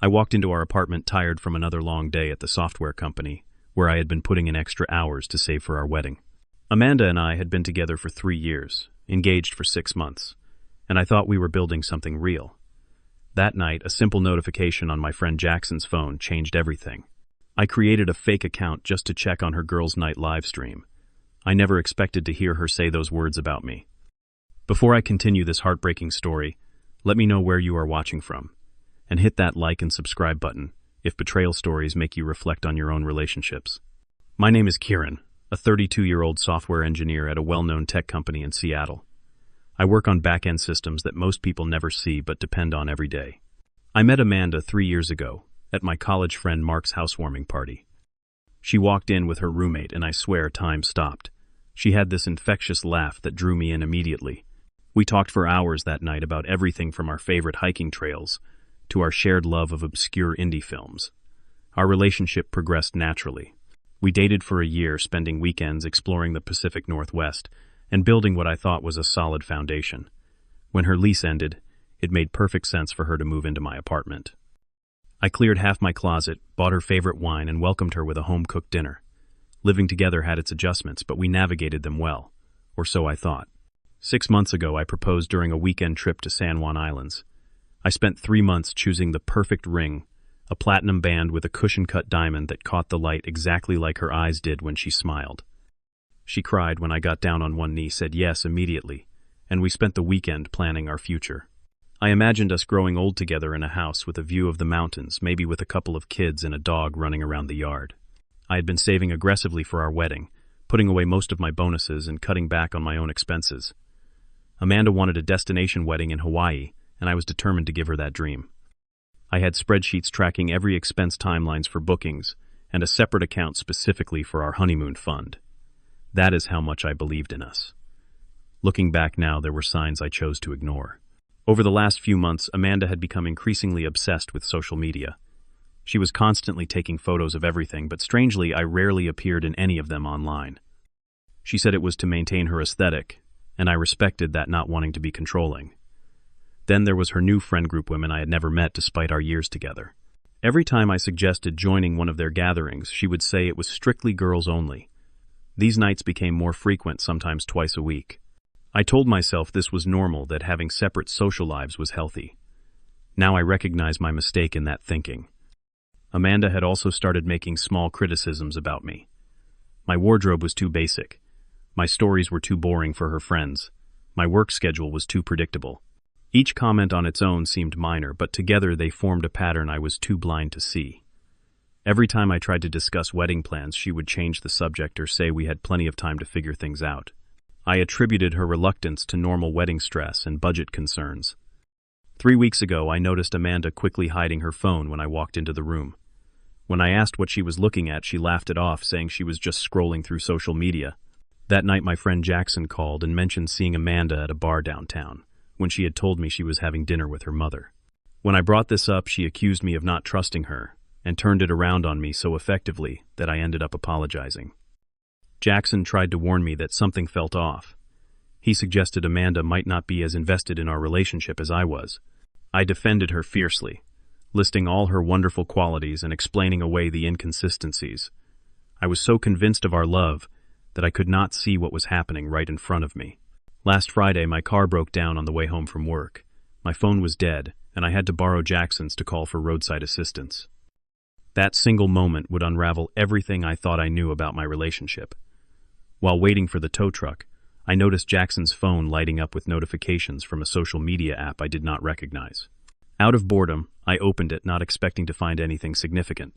I walked into our apartment tired from another long day at the software company, where I had been putting in extra hours to save for our wedding. Amanda and I had been together for 3 years, engaged for 6 months, and I thought we were building something real. That night, a simple notification on my friend Jackson's phone changed everything. I created a fake account just to check on her girls' night live stream. I never expected to hear her say those words about me. Before I continue this heartbreaking story, let me know where you are watching from, and hit that like and subscribe button if betrayal stories make you reflect on your own relationships. My name is Kieran, a 32-year-old software engineer at a well-known tech company in Seattle. I work on backend systems that most people never see but depend on every day. I met Amanda 3 years ago at my college friend Mark's housewarming party. She walked in with her roommate, and I swear time stopped. She had this infectious laugh that drew me in immediately. We talked for hours that night about everything from our favorite hiking trails to our shared love of obscure indie films. Our relationship progressed naturally. We dated for a year, spending weekends exploring the Pacific Northwest and building what I thought was a solid foundation. When her lease ended, it made perfect sense for her to move into my apartment. I cleared half my closet, bought her favorite wine, and welcomed her with a home-cooked dinner. Living together had its adjustments, but we navigated them well, or so I thought. 6 months ago, I proposed during a weekend trip to San Juan Islands. I spent 3 months choosing the perfect ring, a platinum band with a cushion-cut diamond that caught the light exactly like her eyes did when she smiled. She cried when I got down on one knee, said yes immediately, and we spent the weekend planning our future. I imagined us growing old together in a house with a view of the mountains, maybe with a couple of kids and a dog running around the yard. I had been saving aggressively for our wedding, putting away most of my bonuses and cutting back on my own expenses. Amanda wanted a destination wedding in Hawaii, and I was determined to give her that dream. I had spreadsheets tracking every expense timelines for bookings, and a separate account specifically for our honeymoon fund. That is how much I believed in us. Looking back now, there were signs I chose to ignore. Over the last few months, Amanda had become increasingly obsessed with social media. She was constantly taking photos of everything, but strangely, I rarely appeared in any of them online. She said it was to maintain her aesthetic, and I respected that, not wanting to be controlling. Then there was her new friend group, women I had never met despite our years together. Every time I suggested joining one of their gatherings, she would say it was strictly girls only. These nights became more frequent, sometimes twice a week. I told myself this was normal, that having separate social lives was healthy. Now I recognize my mistake in that thinking. Amanda had also started making small criticisms about me. My wardrobe was too basic. My stories were too boring for her friends. My work schedule was too predictable. Each comment on its own seemed minor, but together they formed a pattern I was too blind to see. Every time I tried to discuss wedding plans, she would change the subject or say we had plenty of time to figure things out. I attributed her reluctance to normal wedding stress and budget concerns. 3 weeks ago, I noticed Amanda quickly hiding her phone when I walked into the room. When I asked what she was looking at, she laughed it off, saying she was just scrolling through social media. That night, my friend Jackson called and mentioned seeing Amanda at a bar downtown, when she had told me she was having dinner with her mother. When I brought this up, she accused me of not trusting her and turned it around on me so effectively that I ended up apologizing. Jackson tried to warn me that something felt off. He suggested Amanda might not be as invested in our relationship as I was. I defended her fiercely, listing all her wonderful qualities and explaining away the inconsistencies. I was so convinced of our love that I could not see what was happening right in front of me. Last Friday, my car broke down on the way home from work. My phone was dead, and I had to borrow Jackson's to call for roadside assistance. That single moment would unravel everything I thought I knew about my relationship. While waiting for the tow truck, I noticed Jackson's phone lighting up with notifications from a social media app I did not recognize. Out of boredom, I opened it, not expecting to find anything significant.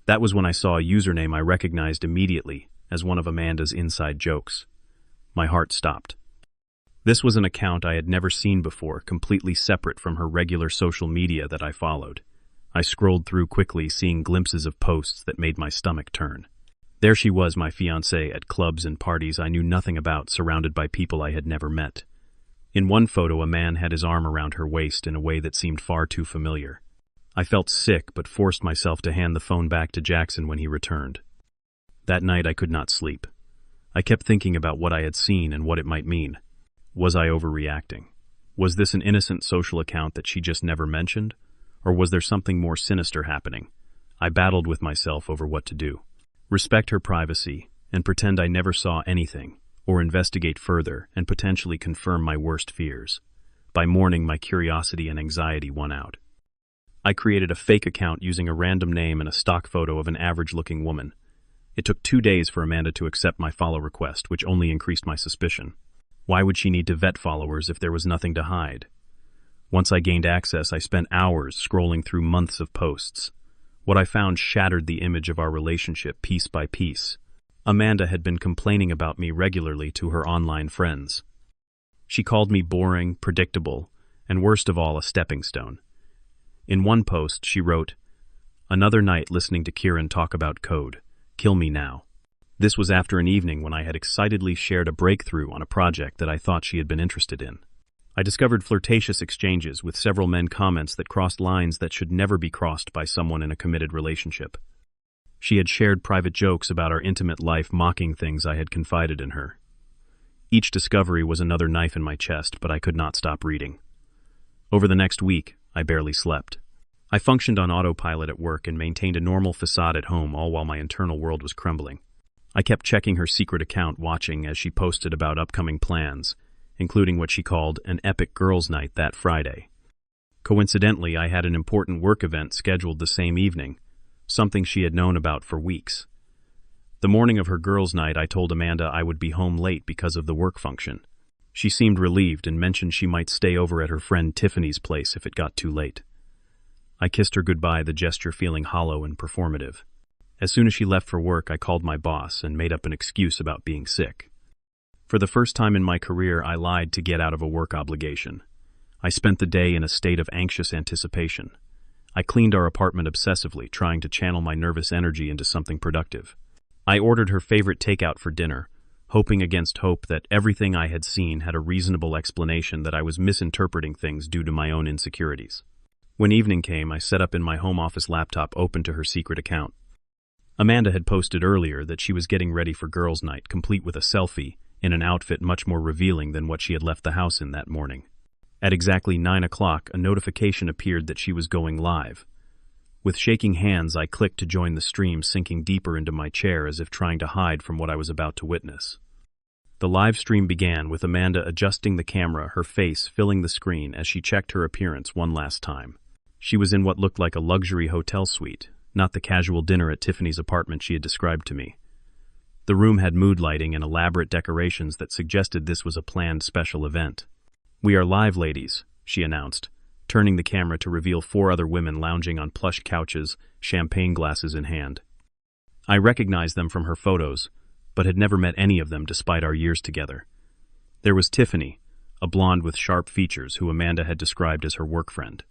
That was when I saw a username I recognized immediately as one of Amanda's inside jokes. My heart stopped. This was an account I had never seen before, completely separate from her regular social media that I followed. I scrolled through quickly, seeing glimpses of posts that made my stomach turn. There she was, my fiancée, at clubs and parties I knew nothing about, surrounded by people I had never met. In one photo, a man had his arm around her waist in a way that seemed far too familiar. I felt sick, but forced myself to hand the phone back to Jackson when he returned. That night I could not sleep. I kept thinking about what I had seen and what it might mean. Was I overreacting? Was this an innocent social account that she just never mentioned? Or was there something more sinister happening? I battled with myself over what to do. Respect her privacy and pretend I never saw anything, or investigate further and potentially confirm my worst fears. By morning, my curiosity and anxiety won out. I created a fake account using a random name and a stock photo of an average-looking woman. It took 2 days for Amanda to accept my follow request, which only increased my suspicion. Why would she need to vet followers if there was nothing to hide? Once I gained access, I spent hours scrolling through months of posts. What I found shattered the image of our relationship piece by piece. Amanda had been complaining about me regularly to her online friends. She called me boring, predictable, and worst of all, a stepping stone. In one post, she wrote, "Another night listening to Kieran talk about code. Kill me now." This was after an evening when I had excitedly shared a breakthrough on a project that I thought she had been interested in. I discovered flirtatious exchanges with several men comments that crossed lines that should never be crossed by someone in a committed relationship. She had shared private jokes about our intimate life, mocking things I had confided in her. Each discovery was another knife in my chest, but I could not stop reading. Over the next week, I barely slept. I functioned on autopilot at work and maintained a normal facade at home, all while my internal world was crumbling. I kept checking her secret account, watching as she posted about upcoming plans, including what she called an epic girls' night that Friday. Coincidentally, I had an important work event scheduled the same evening, something she had known about for weeks. The morning of her girls' night, I told Amanda I would be home late because of the work function. She seemed relieved and mentioned she might stay over at her friend Tiffany's place if it got too late. I kissed her goodbye, the gesture feeling hollow and performative. As soon as she left for work, I called my boss and made up an excuse about being sick. For the first time in my career, I lied to get out of a work obligation. I spent the day in a state of anxious anticipation. I cleaned our apartment obsessively, trying to channel my nervous energy into something productive. I ordered her favorite takeout for dinner, hoping against hope that everything I had seen had a reasonable explanation, that I was misinterpreting things due to my own insecurities. When evening came, I set up in my home office laptop open to her secret account. Amanda had posted earlier that she was getting ready for girls' night, complete with a selfie, in an outfit much more revealing than what she had left the house in that morning. At exactly 9 o'clock, a notification appeared that she was going live. With shaking hands, I clicked to join the stream, sinking deeper into my chair as if trying to hide from what I was about to witness. The live stream began with Amanda adjusting the camera, her face filling the screen as she checked her appearance one last time. She was in what looked like a luxury hotel suite, not the casual dinner at Tiffany's apartment she had described to me. The room had mood lighting and elaborate decorations that suggested this was a planned special event. "We are live, ladies," she announced, turning the camera to reveal 4 other women lounging on plush couches, champagne glasses in hand. I recognized them from her photos, but had never met any of them despite our years together. There was Tiffany, a blonde with sharp features who Amanda had described as her work friend.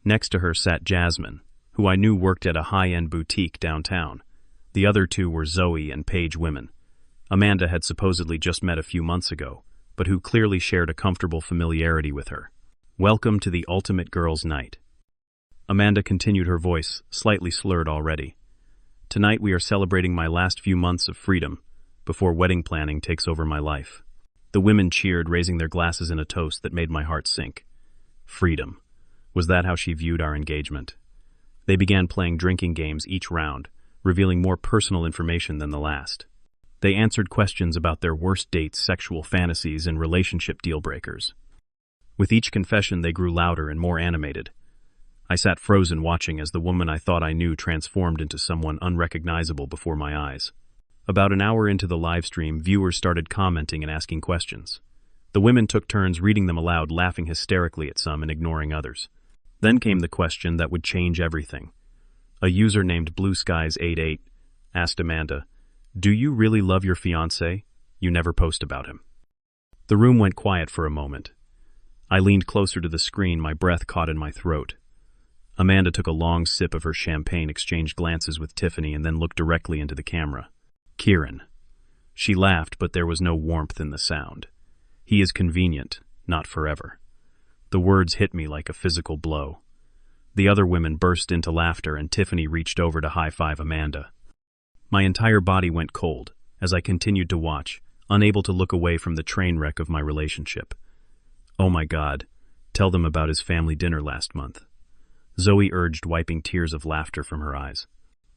Next to her sat Jasmine, who I knew worked at a high-end boutique downtown. The other 2 were Zoe and Paige women. Amanda had supposedly just met a few months ago, but who clearly shared a comfortable familiarity with her. "Welcome to the ultimate girls' night." Amanda continued, her voice slightly slurred already. "Tonight we are celebrating my last few months of freedom, before wedding planning takes over my life." The women cheered, raising their glasses in a toast that made my heart sink. Freedom. Was that how she viewed our engagement? They began playing drinking games each round, revealing more personal information than the last. They answered questions about their worst dates, sexual fantasies, and relationship deal-breakers. With each confession, they grew louder and more animated. I sat frozen, watching as the woman I thought I knew transformed into someone unrecognizable before my eyes. About an hour into the live stream, viewers started commenting and asking questions. The women took turns reading them aloud, laughing hysterically at some and ignoring others. Then came the question that would change everything. A user named BlueSkies88 asked Amanda, "Do you really love your fiancé? You never post about him." The room went quiet for a moment. I leaned closer to the screen, my breath caught in my throat. Amanda took a long sip of her champagne, exchanged glances with Tiffany, and then looked directly into the camera. "Kieran." She laughed, but there was no warmth in the sound. "He is convenient, not forever." The words hit me like a physical blow. The other women burst into laughter, and Tiffany reached over to high-five Amanda. My entire body went cold as I continued to watch, unable to look away from the train wreck of my relationship. Oh my God, tell them about his family dinner last month. Zoe urged, wiping tears of laughter from her eyes.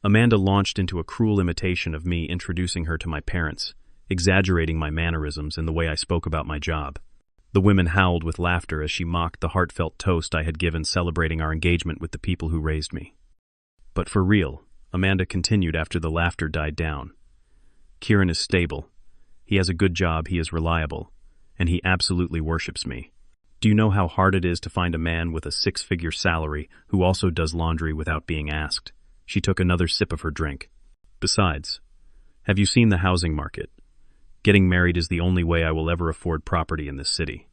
Amanda launched into a cruel imitation of me, introducing her to my parents, exaggerating my mannerisms and the way I spoke about my job. The women howled with laughter as she mocked the heartfelt toast I had given celebrating our engagement with the people who raised me. But for real, Amanda continued after the laughter died down. Kieran is stable. He has a good job, he is reliable, and he absolutely worships me. Do you know how hard it is to find a man with a six-figure salary who also does laundry without being asked? She took another sip of her drink. Besides, have you seen the housing market? Getting married is the only way I will ever afford property in this city.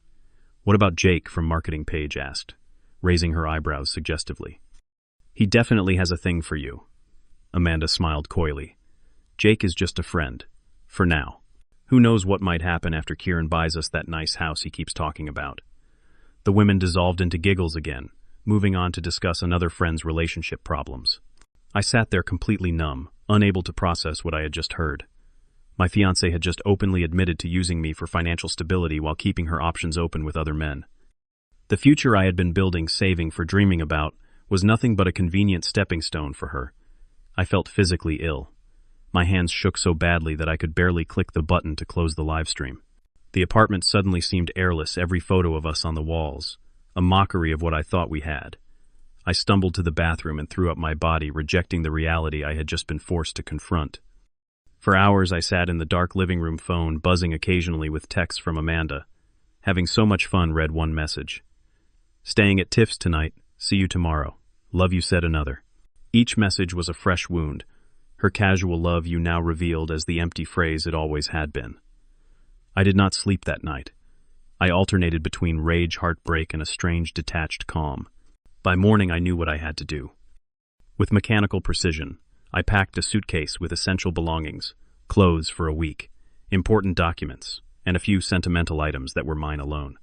What about Jake from Marketing Page asked, raising her eyebrows suggestively. He definitely has a thing for you. Amanda smiled coyly. Jake is just a friend. For now. Who knows what might happen after Kieran buys us that nice house he keeps talking about. The women dissolved into giggles again, moving on to discuss another friend's relationship problems. I sat there completely numb, unable to process what I had just heard. My fiancée had just openly admitted to using me for financial stability while keeping her options open with other men. The future I had been building, saving for, dreaming about, was nothing but a convenient stepping stone for her. I felt physically ill. My hands shook so badly that I could barely click the button to close the live stream. The apartment suddenly seemed airless, every photo of us on the walls, a mockery of what I thought we had. I stumbled to the bathroom and threw up my body, rejecting the reality I had just been forced to confront. For hours I sat in the dark living room phone, buzzing occasionally with texts from Amanda. Having so much fun, read one message. Staying at Tiff's tonight, see you tomorrow. Love you, said another. Each message was a fresh wound. Her casual love you now revealed as the empty phrase it always had been. I did not sleep that night. I alternated between rage, heartbreak, and a strange, detached calm. By morning, I knew what I had to do. With mechanical precision, I packed a suitcase with essential belongings, clothes for a week, important documents, and a few sentimental items that were mine alone.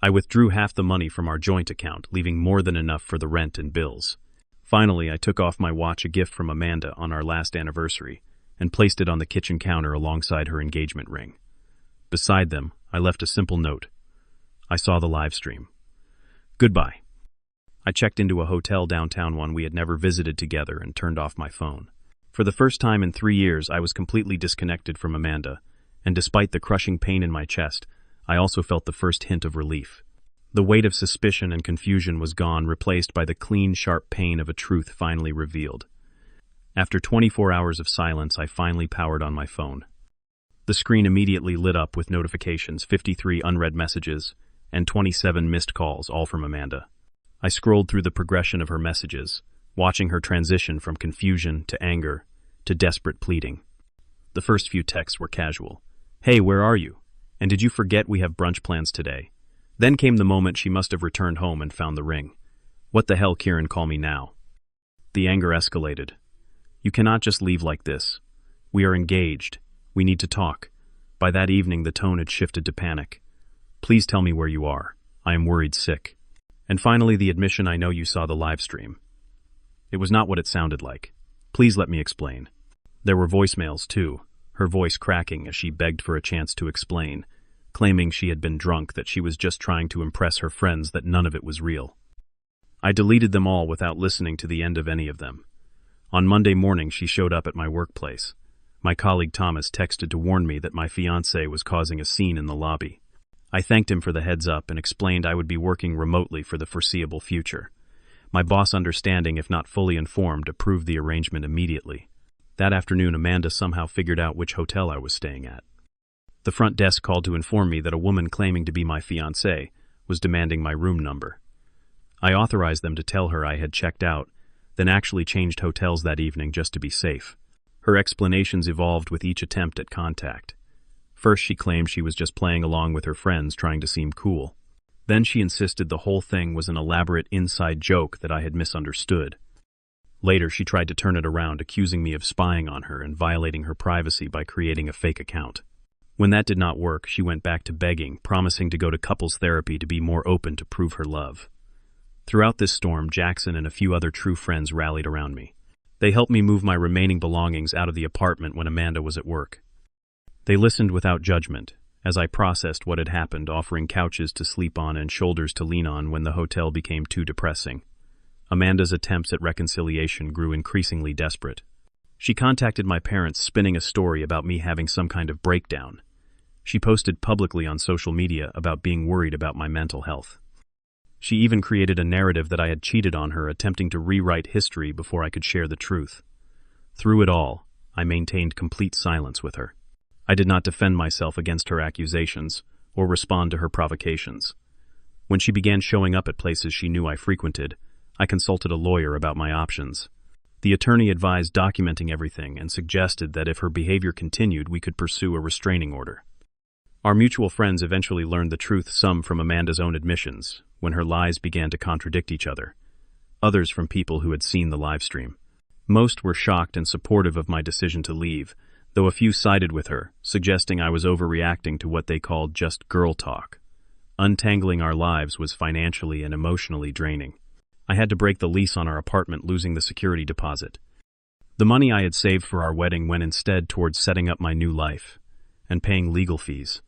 I withdrew half the money from our joint account, leaving more than enough for the rent and bills. Finally, I took off my watch, a gift from Amanda on our last anniversary, and placed it on the kitchen counter alongside her engagement ring. Beside them, I left a simple note. I saw the live stream. Goodbye. I checked into a hotel downtown, one we had never visited together, and turned off my phone. For the first time in 3 years, I was completely disconnected from Amanda, and despite the crushing pain in my chest, I also felt the first hint of relief. The weight of suspicion and confusion was gone, replaced by the clean, sharp pain of a truth finally revealed. After 24 hours of silence, I finally powered on my phone. The screen immediately lit up with notifications, 53 unread messages, and 27 missed calls, all from Amanda. I scrolled through the progression of her messages, watching her transition from confusion to anger to desperate pleading. The first few texts were casual. Hey, where are you? And did you forget we have brunch plans today? Then came the moment she must have returned home and found the ring. What the hell, Kieran, call me now. The anger escalated. You cannot just leave like this. We are engaged. We need to talk. By that evening, the tone had shifted to panic. Please tell me where you are. I am worried sick. And finally, the admission, I know you saw the live stream. It was not what it sounded like. Please let me explain. There were voicemails, too, her voice cracking as she begged for a chance to explain, claiming she had been drunk, that she was just trying to impress her friends, that none of it was real. I deleted them all without listening to the end of any of them. On Monday morning, she showed up at my workplace. My colleague Thomas texted to warn me that my fiancée was causing a scene in the lobby. I thanked him for the heads up and explained I would be working remotely for the foreseeable future. My boss, understanding if not fully informed, approved the arrangement immediately. That afternoon, Amanda somehow figured out which hotel I was staying at. The front desk called to inform me that a woman claiming to be my fiancée was demanding my room number. I authorized them to tell her I had checked out, then actually changed hotels that evening just to be safe. Her explanations evolved with each attempt at contact. First, she claimed she was just playing along with her friends, trying to seem cool. Then she insisted the whole thing was an elaborate inside joke that I had misunderstood. Later, she tried to turn it around, accusing me of spying on her and violating her privacy by creating a fake account. When that did not work, she went back to begging, promising to go to couples therapy to be more open to prove her love. Throughout this storm, Jackson and a few other true friends rallied around me. They helped me move my remaining belongings out of the apartment when Amanda was at work. They listened without judgment, as I processed what had happened, offering couches to sleep on and shoulders to lean on when the hotel became too depressing. Amanda's attempts at reconciliation grew increasingly desperate. She contacted my parents, spinning a story about me having some kind of breakdown. She posted publicly on social media about being worried about my mental health. She even created a narrative that I had cheated on her, attempting to rewrite history before I could share the truth. Through it all, I maintained complete silence with her. I did not defend myself against her accusations or respond to her provocations. When she began showing up at places she knew I frequented, I consulted a lawyer about my options. The attorney advised documenting everything and suggested that if her behavior continued, we could pursue a restraining order. Our mutual friends eventually learned the truth, some from Amanda's own admissions, when her lies began to contradict each other, others from people who had seen the live stream. Most were shocked and supportive of my decision to leave, though a few sided with her, suggesting I was overreacting to what they called just girl talk. Untangling our lives was financially and emotionally draining. I had to break the lease on our apartment, losing the security deposit. The money I had saved for our wedding went instead towards setting up my new life and paying legal fees.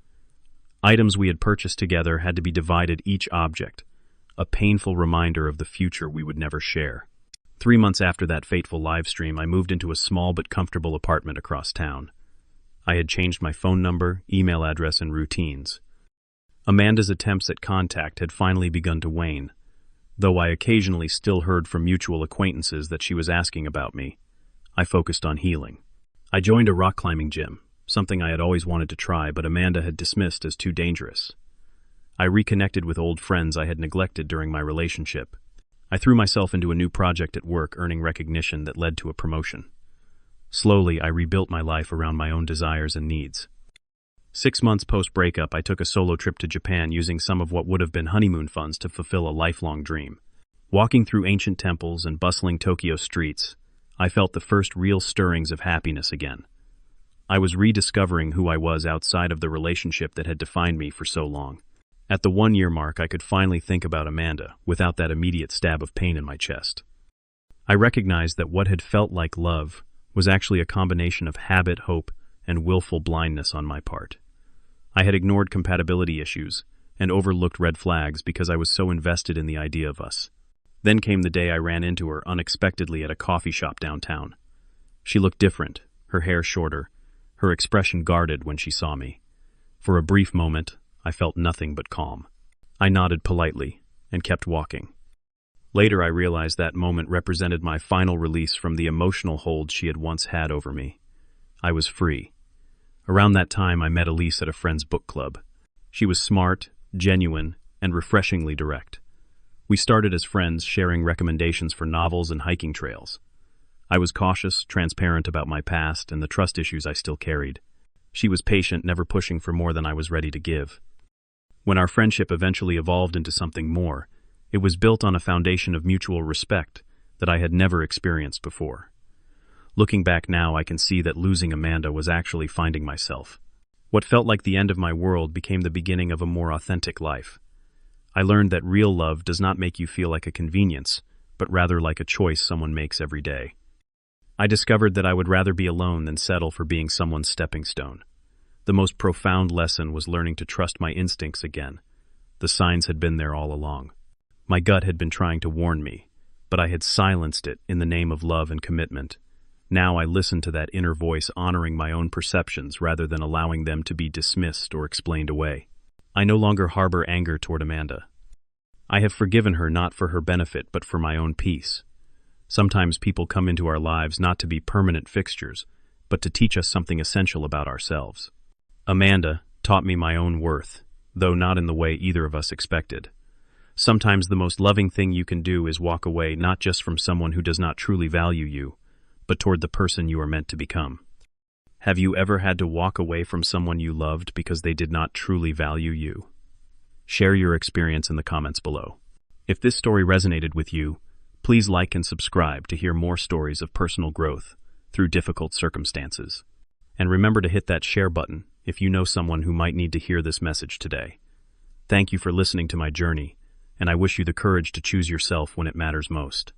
Items we had purchased together had to be divided, each object, a painful reminder of the future we would never share. 3 months after that fateful live stream, I moved into a small but comfortable apartment across town. I had changed my phone number, email address, and routines. Amanda's attempts at contact had finally begun to wane, though I occasionally still heard from mutual acquaintances that she was asking about me. I focused on healing. I joined a rock climbing gym, something I had always wanted to try, but Amanda had dismissed as too dangerous. I reconnected with old friends I had neglected during my relationship. I threw myself into a new project at work, earning recognition that led to a promotion. Slowly, I rebuilt my life around my own desires and needs. 6 months post-breakup, I took a solo trip to Japan, using some of what would have been honeymoon funds to fulfill a lifelong dream. Walking through ancient temples and bustling Tokyo streets, I felt the first real stirrings of happiness again. I was rediscovering who I was outside of the relationship that had defined me for so long. At the 1-year mark, I could finally think about Amanda without that immediate stab of pain in my chest. I recognized that what had felt like love was actually a combination of habit, hope, and willful blindness on my part. I had ignored compatibility issues and overlooked red flags because I was so invested in the idea of us. Then came the day I ran into her unexpectedly at a coffee shop downtown. She looked different, her hair shorter, her expression guarded when she saw me. For a brief moment, I felt nothing but calm. I nodded politely and kept walking. Later, I realized that moment represented my final release from the emotional hold she had once had over me. I was free. Around that time, I met Elise at a friend's book club. She was smart, genuine, and refreshingly direct. We started as friends, sharing recommendations for novels and hiking trails. I was cautious, transparent about my past and the trust issues I still carried. She was patient, never pushing for more than I was ready to give. When our friendship eventually evolved into something more, it was built on a foundation of mutual respect that I had never experienced before. Looking back now, I can see that losing Amanda was actually finding myself. What felt like the end of my world became the beginning of a more authentic life. I learned that real love does not make you feel like a convenience, but rather like a choice someone makes every day. I discovered that I would rather be alone than settle for being someone's stepping stone. The most profound lesson was learning to trust my instincts again. The signs had been there all along. My gut had been trying to warn me, but I had silenced it in the name of love and commitment. Now I listened to that inner voice, honoring my own perceptions rather than allowing them to be dismissed or explained away. I no longer harbor anger toward Amanda. I have forgiven her not for her benefit, but for my own peace. Sometimes people come into our lives not to be permanent fixtures, but to teach us something essential about ourselves. Amanda taught me my own worth, though not in the way either of us expected. Sometimes the most loving thing you can do is walk away, not just from someone who does not truly value you, but toward the person you are meant to become. Have you ever had to walk away from someone you loved because they did not truly value you? Share your experience in the comments below. If this story resonated with you, please like and subscribe to hear more stories of personal growth through difficult circumstances. And remember to hit that share button if you know someone who might need to hear this message today. Thank you for listening to my journey, and I wish you the courage to choose yourself when it matters most.